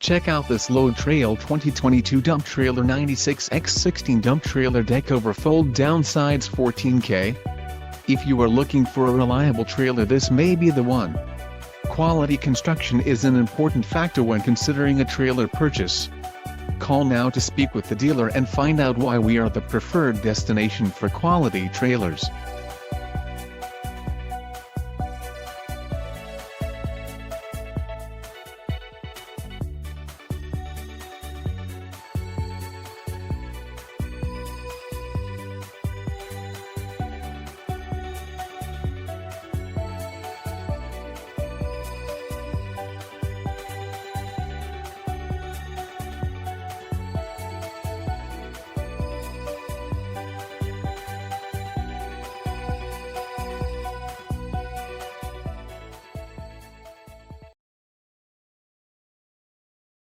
Check out this Load Trail 2022 Dump Trailer 96x16 Dump Trailer Deckover Fold Down Sides 14K. If you are looking for a reliable trailer, this may be the one. Quality construction is an important factor when considering a trailer purchase. Call now to speak with the dealer and find out why we are the preferred destination for quality trailers.